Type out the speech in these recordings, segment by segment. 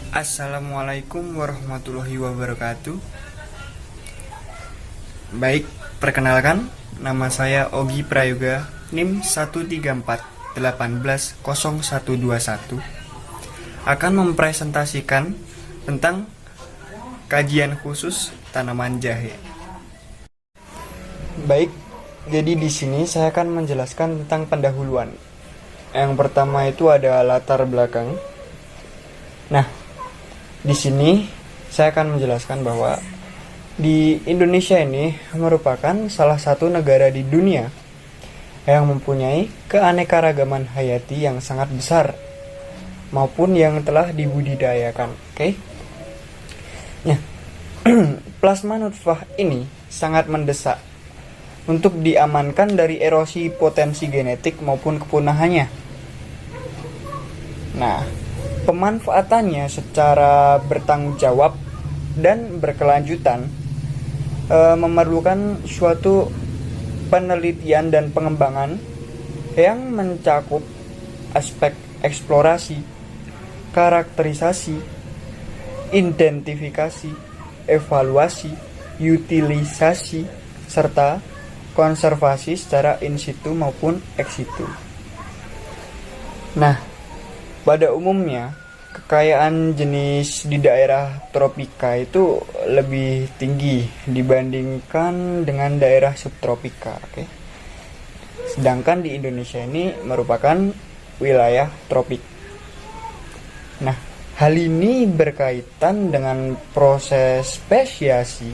Assalamualaikum warahmatullahi wabarakatuh. Baik, perkenalkan, nama saya Ogi Prayoga, NIM 134180121, akan mempresentasikan tentang kajian khusus tanaman jahe. Baik, jadi di sini saya akan menjelaskan tentang pendahuluan. Yang pertama itu ada latar belakang. Nah, di sini saya akan menjelaskan bahwa di Indonesia ini merupakan salah satu negara di dunia yang mempunyai keanekaragaman hayati yang sangat besar maupun yang telah dibudidayakan. Oke. Nah, plasma nutfah ini sangat mendesak untuk diamankan dari erosi potensi genetik maupun kepunahannya. Nah, pemanfaatannya secara bertanggung jawab dan berkelanjutan memerlukan suatu penelitian dan pengembangan yang mencakup aspek eksplorasi, karakterisasi, identifikasi, evaluasi, utilisasi, serta konservasi secara in situ maupun ex situ. Nah, pada umumnya, kekayaan jenis di daerah tropika itu lebih tinggi dibandingkan dengan daerah subtropika. Oke. Sedangkan di Indonesia ini merupakan wilayah tropik. Nah, hal ini berkaitan dengan proses spesiasi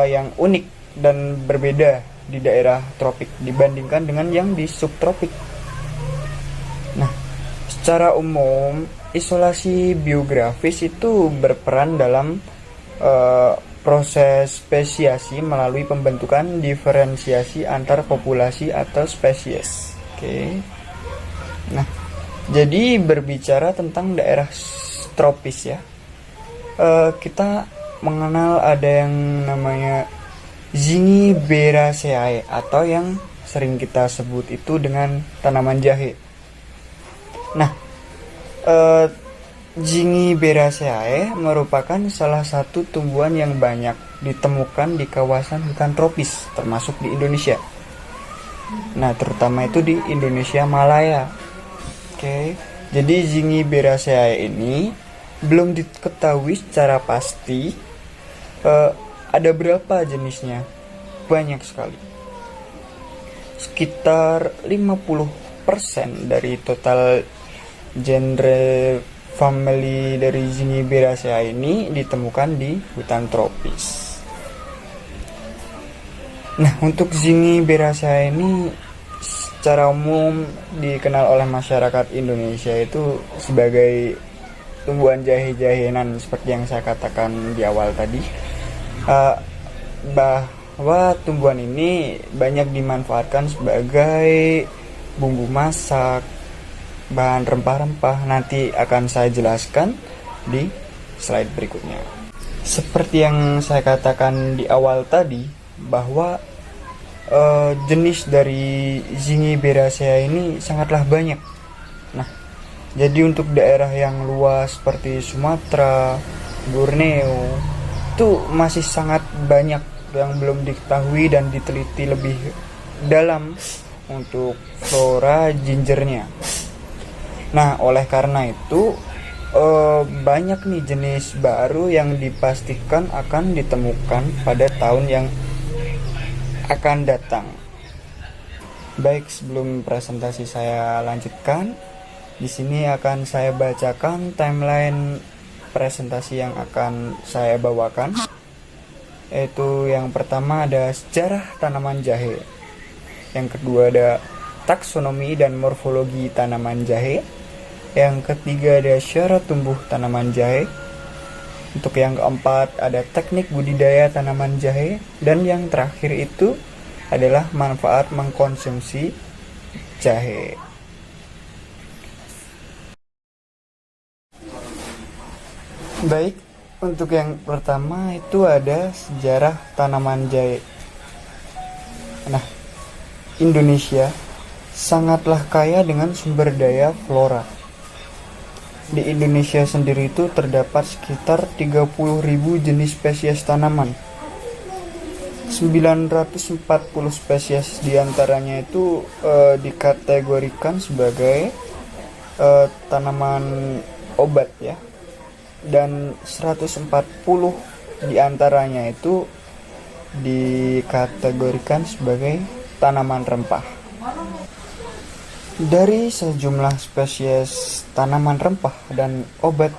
yang unik dan berbeda di daerah tropik dibandingkan dengan yang di subtropik. Nah, secara umum, isolasi biografis itu berperan dalam proses spesiasi melalui pembentukan diferensiasi antar populasi atau spesies. Oke. Nah, jadi berbicara tentang daerah tropis ya, kita mengenal ada yang namanya Zingiberaceae atau yang sering kita sebut itu dengan tanaman jahe. Nah, Zingiberaceae merupakan salah satu tumbuhan yang banyak ditemukan di kawasan hutan tropis, termasuk di Indonesia. Nah, terutama itu di Indonesia Malaya. Oke, jadi Zingiberaceae ini belum diketahui secara pasti ada berapa jenisnya. Banyak sekali. Sekitar 50% dari total genre family dari Zingiberaceae ini ditemukan di hutan tropis. Nah, untuk Zingiberaceae ini secara umum dikenal oleh masyarakat Indonesia itu sebagai tumbuhan jahe-jahenan seperti yang saya katakan di awal tadi, bahwa tumbuhan ini banyak dimanfaatkan sebagai bumbu masak, bahan rempah-rempah. Nanti akan saya jelaskan di slide berikutnya. Seperti yang saya katakan di awal tadi, bahwa jenis dari Zingiberaceae ini sangatlah banyak. Nah, jadi untuk daerah yang luas seperti Sumatera, Borneo, itu masih sangat banyak yang belum diketahui dan diteliti lebih dalam untuk flora gingernya. Nah, oleh karena itu banyak nih jenis baru yang dipastikan akan ditemukan pada tahun yang akan datang. Baik, sebelum presentasi saya lanjutkan, di sini akan saya bacakan timeline presentasi yang akan saya bawakan. Yaitu yang pertama ada sejarah tanaman jahe. Yang kedua ada taksonomi dan morfologi tanaman jahe. Yang ketiga ada syarat tumbuh tanaman jahe. Untuk yang keempat ada teknik budidaya tanaman jahe. Dan yang terakhir itu adalah manfaat mengkonsumsi jahe. Baik, untuk yang pertama itu ada sejarah tanaman jahe. Nah, Indonesia sangatlah kaya dengan sumber daya flora. di Indonesia sendiri itu terdapat sekitar 30.000 jenis spesies tanaman. 940 spesies diantaranya itu dikategorikan sebagai tanaman obat ya, dan 140 diantaranya itu dikategorikan sebagai tanaman rempah. Dari sejumlah spesies tanaman rempah dan obat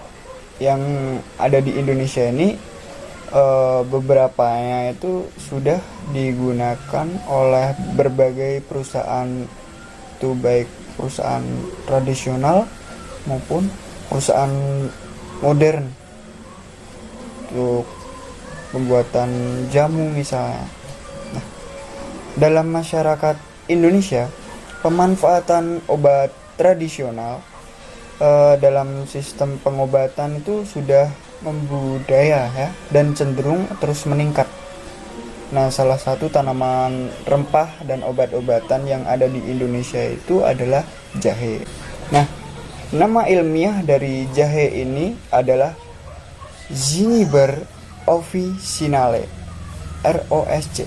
yang ada di Indonesia ini, beberapanya itu sudah digunakan oleh berbagai perusahaan, itu baik perusahaan tradisional maupun perusahaan modern untuk pembuatan jamu misalnya. Nah, dalam masyarakat Indonesia, pemanfaatan obat tradisional dalam sistem pengobatan itu sudah membudaya ya, dan cenderung terus meningkat. Nah, salah satu tanaman rempah dan obat-obatan yang ada di Indonesia itu adalah jahe. Nah, nama ilmiah dari jahe ini adalah Zingiber officinale, ROSC.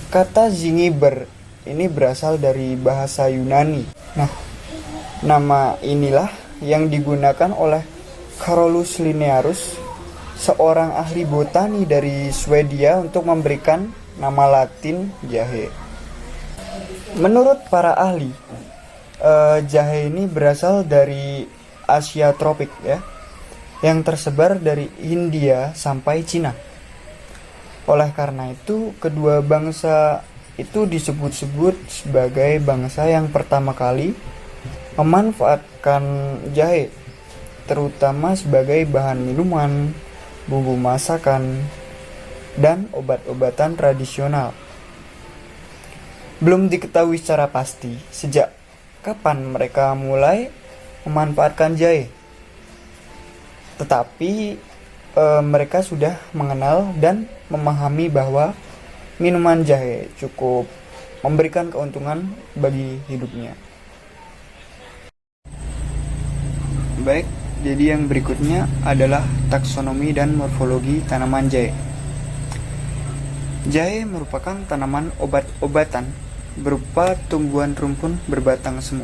Kata Zingiber ini berasal dari bahasa Yunani. Nah, nama inilah yang digunakan oleh Carolus Linnaeus, seorang ahli botani dari Swedia, untuk memberikan nama Latin jahe. Menurut para ahli, jahe ini berasal dari Asia tropik ya, yang tersebar dari Hindia sampai Cina. Oleh karena itu, kedua bangsa itu disebut-sebut sebagai bangsa yang pertama kali memanfaatkan jahe, terutama sebagai bahan minuman, bumbu masakan, dan obat-obatan tradisional. Belum diketahui secara pasti sejak kapan mereka mulai memanfaatkan jahe, tetapi mereka sudah mengenal dan memahami bahwa minuman jahe cukup memberikan keuntungan bagi hidupnya. Baik, jadi yang berikutnya adalah taksonomi dan morfologi tanaman jahe. Jahe merupakan tanaman obat-obatan berupa tumbuhan rumpun berbatang semu.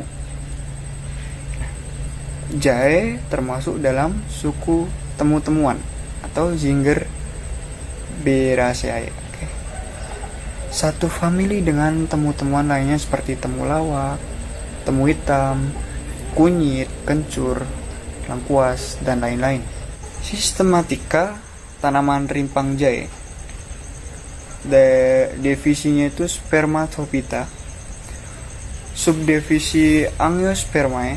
Jahe termasuk dalam suku temu-temuan atau Zingiberraceae. Satu famili dengan temu-temuan lainnya seperti temu lawak, temu hitam, kunyit, kencur, lengkuas, dan lain-lain. Sistematika tanaman rimpang jahe. Divisinya itu Spermatophyta. Subdivisi Angiospermae,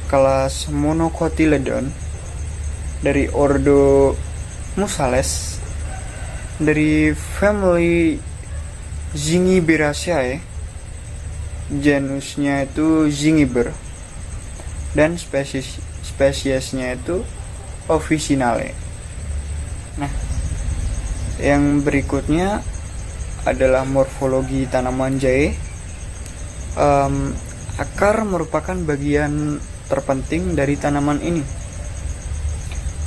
kelas Monocotyledon, dari ordo Musales, dari family Zingiberraceae, genusnya itu Zingiber, dan spesiesnya itu officinale. Nah, yang berikutnya adalah morfologi tanaman jahe. Akar merupakan bagian terpenting dari tanaman ini.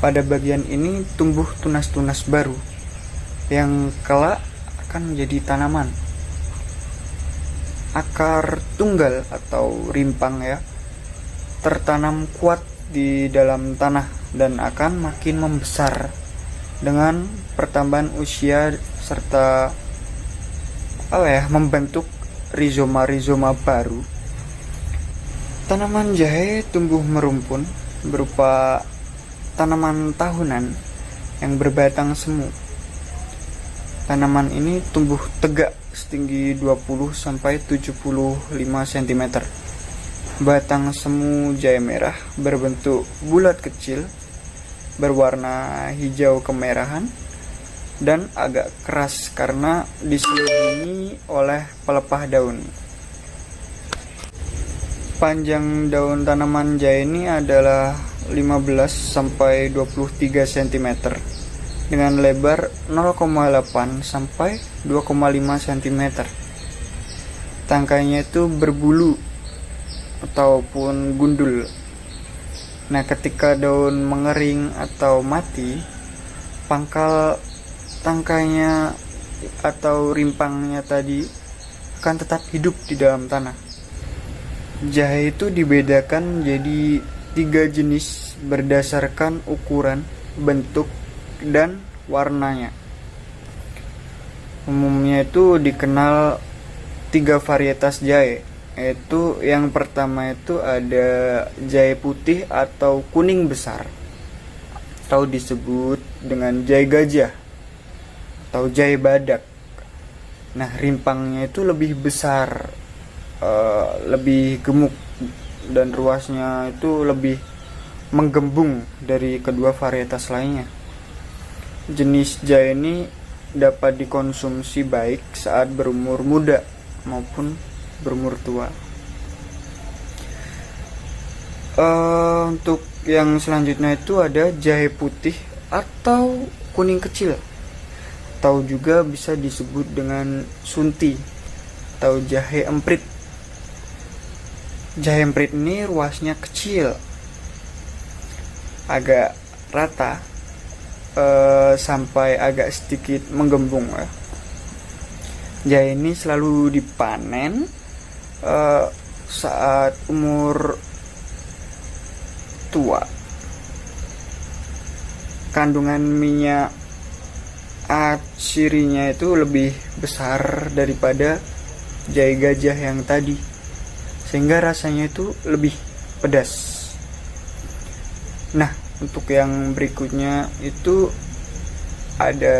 Pada bagian ini tumbuh tunas-tunas baru yang kelak akan menjadi tanaman. Akar tunggal atau rimpang ya, tertanam kuat di dalam tanah dan akan makin membesar dengan pertambahan usia serta membentuk rizoma-rizoma baru. Tanaman jahe tumbuh merumpun berupa tanaman tahunan yang berbatang semu. Tanaman ini tumbuh tegak setinggi 20-75 cm. Batang semu jahe merah berbentuk bulat kecil, berwarna hijau kemerahan, dan agak keras karena diselimuti oleh pelepah daun. Panjang daun tanaman jahe ini adalah 15-23 cm dengan lebar 0,8 sampai 2,5 cm. Tangkainya itu berbulu ataupun gundul Nah, ketika daun mengering atau mati, pangkal tangkainya atau rimpangnya tadi akan tetap hidup di dalam tanah. Jahe itu dibedakan jadi 3 jenis berdasarkan ukuran, bentuk, dan warnanya. Umumnya itu dikenal 3 varietas jahe, yaitu yang pertama itu ada jahe putih atau kuning besar, atau disebut dengan jahe gajah atau jahe badak. Nah, rimpangnya itu lebih besar, lebih gemuk, dan ruasnya itu lebih menggembung dari kedua varietas lainnya. Jenis jahe ini dapat dikonsumsi baik saat berumur muda maupun berumur tua. Untuk yang selanjutnya itu ada jahe putih atau kuning kecil, atau juga bisa disebut dengan sunti atau jahe emprit. Jahe emprit ini ruasnya kecil, agak rata, sampai agak sedikit menggembung. Jahe ini selalu dipanen saat umur tua. Kandungan minyak atsirinya itu lebih besar daripada jahe gajah yang tadi, sehingga rasanya itu lebih pedas. Nah, untuk yang berikutnya itu ada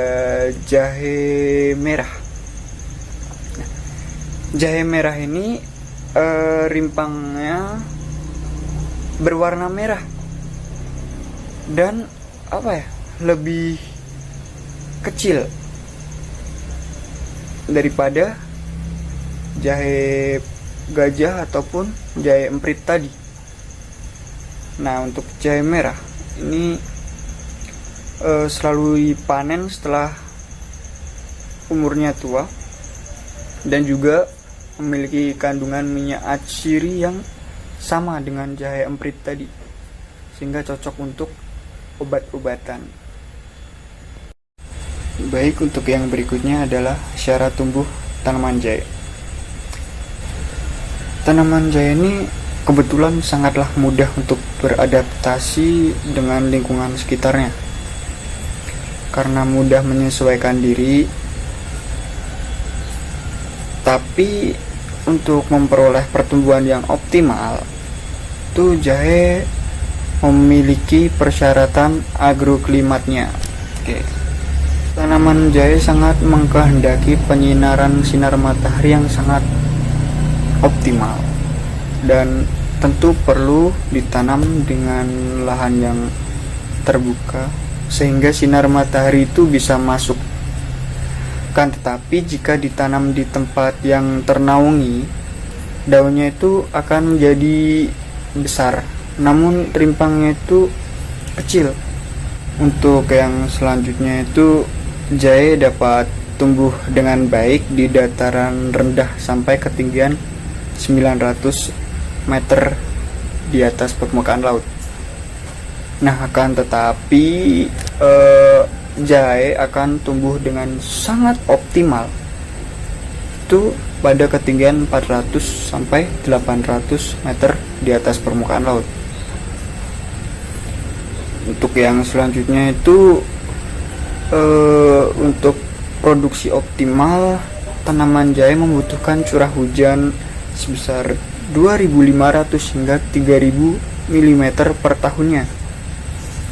jahe merah. Nah, jahe merah ini rimpangnya berwarna merah dan lebih kecil daripada jahe gajah ataupun jahe emprit tadi. Nah, untuk jahe merah ini selalu dipanen setelah umurnya tua dan juga memiliki kandungan minyak atsiri yang sama dengan jahe emprit tadi, sehingga cocok untuk obat-obatan. Baik, untuk yang berikutnya adalah syarat tumbuh tanaman jahe. Tanaman jahe ini kebetulan sangatlah mudah untuk beradaptasi dengan lingkungan sekitarnya, karena mudah menyesuaikan diri. Tapi untuk memperoleh pertumbuhan yang optimal, itu jahe memiliki persyaratan agroklimatnya. Tanaman jahe sangat mengkehendaki penyinaran sinar matahari yang sangat optimal, dan tentu perlu ditanam dengan lahan yang terbuka sehingga sinar matahari itu bisa masuk. Kan tetapi jika ditanam di tempat yang ternaungi, daunnya itu akan menjadi besar, namun rimpangnya itu kecil. Untuk yang selanjutnya itu jahe dapat tumbuh dengan baik di dataran rendah sampai ketinggian 900 meter di atas permukaan laut. Nah, akan tetapi jahe akan tumbuh dengan sangat optimal itu pada ketinggian 400 sampai 800 meter di atas permukaan laut. Untuk yang selanjutnya itu untuk produksi optimal, tanaman jahe membutuhkan curah hujan sebesar 2.500 hingga 3.000 mm per tahunnya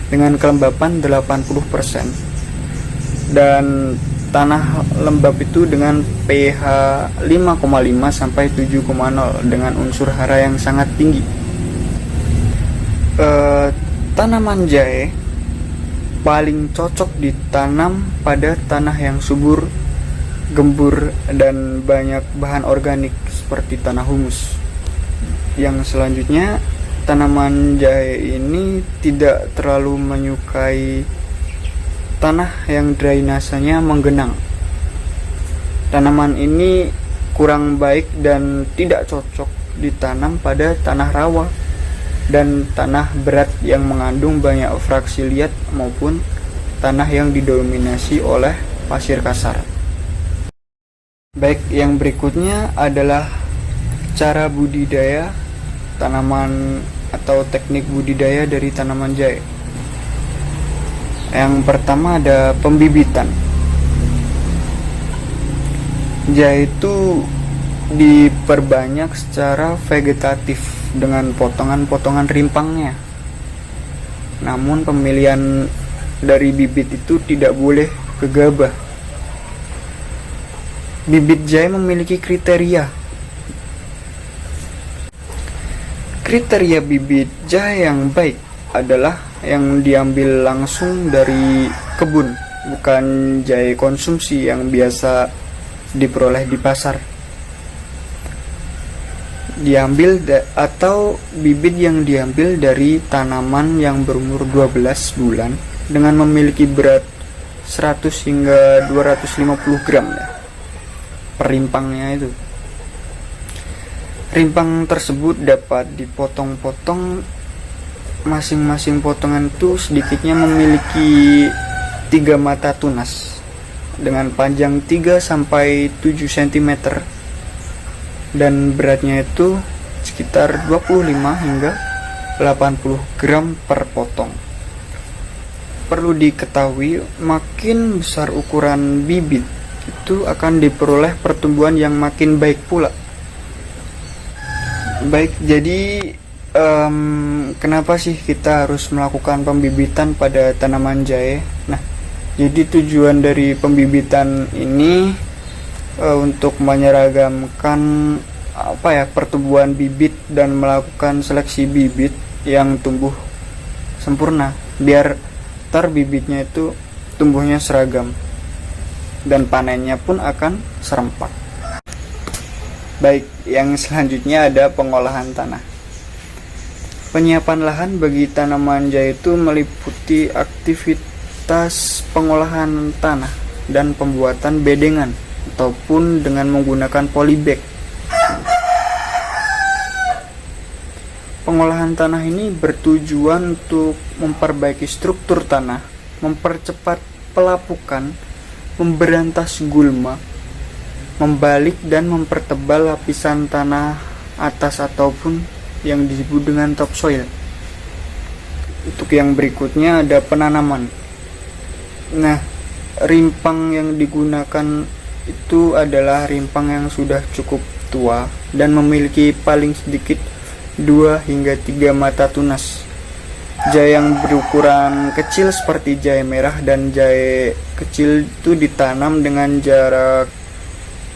dengan kelembapan 80%, dan tanah lembab itu dengan pH 5,5 sampai 7,0 dengan unsur hara yang sangat tinggi. Tanaman jahe paling cocok ditanam pada tanah yang subur, gembur, dan banyak bahan organik seperti tanah humus. Yang selanjutnya, tanaman jahe ini tidak terlalu menyukai tanah yang drainasenya menggenang. Tanaman ini kurang baik dan tidak cocok ditanam pada tanah rawa dan tanah berat yang mengandung banyak fraksi liat maupun tanah yang didominasi oleh pasir kasar. Baik, yang berikutnya adalah cara budidaya tanaman atau teknik budidaya dari tanaman jahe. Yang pertama ada pembibitan. Jahe itu diperbanyak secara vegetatif dengan potongan-potongan rimpangnya. Namun pemilihan dari bibit itu tidak boleh gegabah. Bibit jahe memiliki kriteria. Kriteria bibit jahe yang baik adalah yang diambil langsung dari kebun, bukan jahe konsumsi yang biasa diperoleh di pasar. Atau bibit yang diambil dari tanaman yang berumur 12 bulan dengan memiliki berat 100 hingga 250 gram ya, per rimpangnya itu. Rimpang tersebut dapat dipotong-potong, masing-masing potongan itu sedikitnya memiliki 3 mata tunas dengan panjang 3 sampai 7 cm dan beratnya itu sekitar 25 hingga 80 gram per potong. Perlu diketahui, makin besar ukuran bibit itu akan diperoleh pertumbuhan yang makin baik pula. Baik, jadi kenapa sih kita harus melakukan pembibitan pada tanaman jahe? Nah, jadi tujuan dari pembibitan ini untuk menyeragamkan pertumbuhan bibit dan melakukan seleksi bibit yang tumbuh sempurna, biar bibitnya itu tumbuhnya seragam dan panennya pun akan serempak. Baik, yang selanjutnya ada pengolahan tanah. Penyiapan lahan bagi tanaman jahe itu meliputi aktivitas pengolahan tanah dan pembuatan bedengan ataupun dengan menggunakan polybag. Pengolahan tanah ini bertujuan untuk memperbaiki struktur tanah, mempercepat pelapukan, memberantas gulma, membalik dan mempertebal lapisan tanah atas ataupun yang disebut dengan topsoil. Untuk yang berikutnya ada penanaman. Nah, rimpang yang digunakan itu adalah rimpang yang sudah cukup tua dan memiliki paling sedikit 2 hingga 3 mata tunas. Jahe yang berukuran kecil seperti jahe merah dan jahe kecil itu ditanam dengan jarak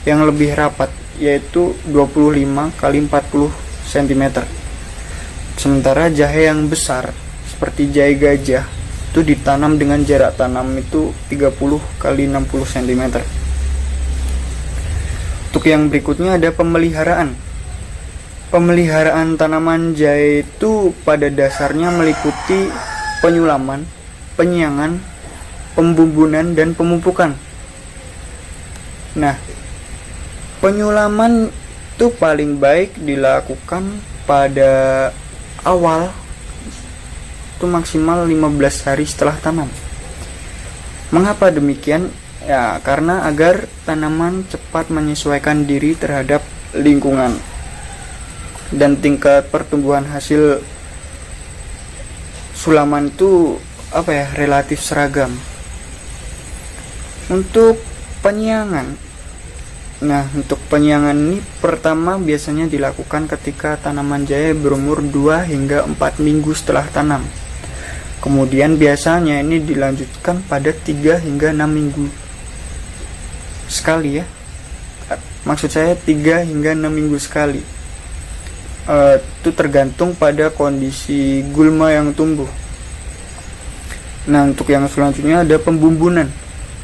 yang lebih rapat, yaitu 25 x 40 cm. Sementara jahe yang besar seperti jahe gajah itu ditanam dengan jarak tanam itu 30 x 60 cm. Untuk yang berikutnya ada pemeliharaan. Pemeliharaan tanaman jahe itu pada dasarnya meliputi penyulaman, penyiangan, pembumbunan, dan pemupukan. Nah, penyulaman itu paling baik dilakukan pada awal, itu maksimal 15 hari setelah tanam. Mengapa demikian? Ya, karena agar tanaman cepat menyesuaikan diri terhadap lingkungan dan tingkat pertumbuhan hasil sulaman itu relatif seragam. Untuk penyiangan, untuk penyiangan ini pertama biasanya dilakukan ketika tanaman jahe berumur 2 hingga 4 minggu setelah tanam. Kemudian biasanya ini dilanjutkan pada 3 hingga 6 minggu sekali ya. Maksud saya 3 hingga 6 minggu sekali. Itu tergantung pada kondisi gulma yang tumbuh. Nah, untuk yang selanjutnya ada pembumbunan.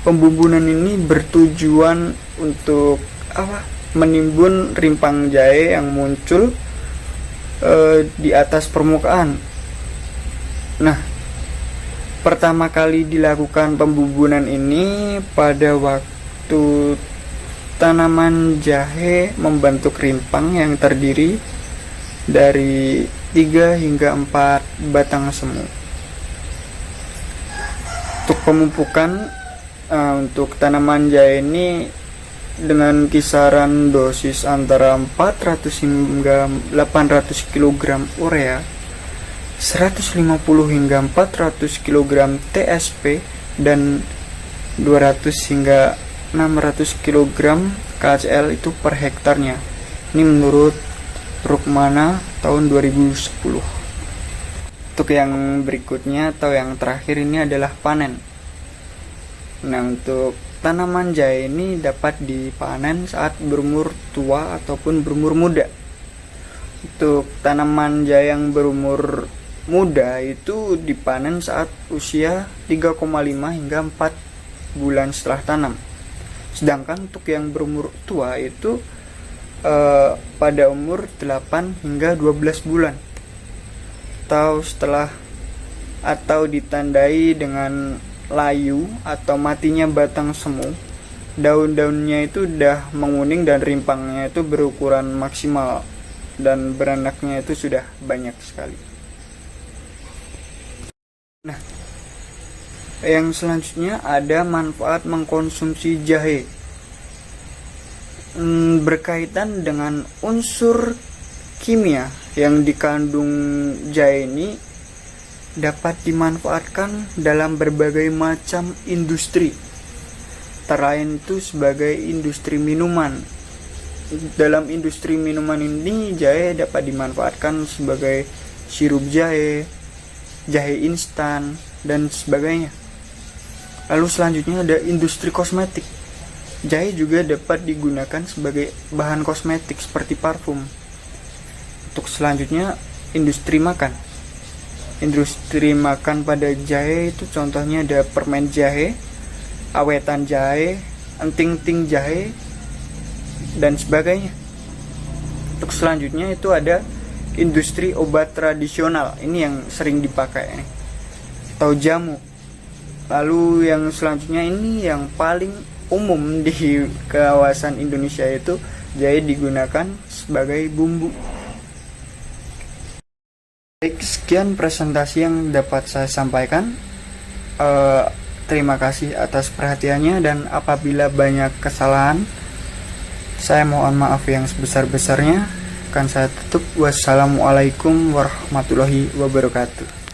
Pembumbunan ini bertujuan untuk menimbun rimpang jahe yang muncul di atas permukaan. Nah, pertama kali dilakukan pembumbunan ini pada waktu tanaman jahe membentuk rimpang yang terdiri dari 3 hingga 4 batang semu. Untuk pemupukan untuk tanaman jahe ini dengan kisaran dosis antara 400 hingga 800 kg urea, 150 hingga 400 kg TSP, dan 200 hingga 600 kg KCl itu per hektarnya. Ini menurut Rukmana tahun 2010. Untuk yang berikutnya atau yang terakhir ini adalah panen. Nah, untuk tanaman jahe ini dapat dipanen saat berumur tua ataupun berumur muda. Untuk tanaman jahe yang berumur muda itu dipanen saat usia 3,5 hingga 4 bulan setelah tanam. Sedangkan untuk yang berumur tua itu pada umur 8 hingga 12 bulan atau ditandai dengan layu atau matinya batang semu. Daun-daunnya itu udah menguning dan rimpangnya itu berukuran maksimal dan beranaknya itu sudah banyak sekali. Nah, yang selanjutnya ada manfaat mengkonsumsi jahe. Berkaitan dengan unsur kimia yang dikandung jahe ini dapat dimanfaatkan dalam berbagai macam industri. Terlain itu sebagai industri minuman. Dalam industri minuman ini jahe dapat dimanfaatkan sebagai sirup jahe, jahe instan, dan sebagainya. Lalu selanjutnya ada industri kosmetik. Jahe juga dapat digunakan sebagai bahan kosmetik seperti parfum. Untuk selanjutnya industri makan. Industri makan pada jahe itu contohnya ada permen jahe, awetan jahe, enting-enting jahe, dan sebagainya. Untuk selanjutnya itu ada industri obat tradisional. Ini yang sering dipakai atau jamu. Lalu yang selanjutnya ini yang paling umum di kawasan Indonesia itu jahe digunakan sebagai bumbu. Baik, sekian presentasi yang dapat saya sampaikan. Terima kasih atas perhatiannya, dan apabila banyak kesalahan, saya mohon maaf yang sebesar-besarnya. Akan saya tutup. Wassalamualaikum warahmatullahi wabarakatuh.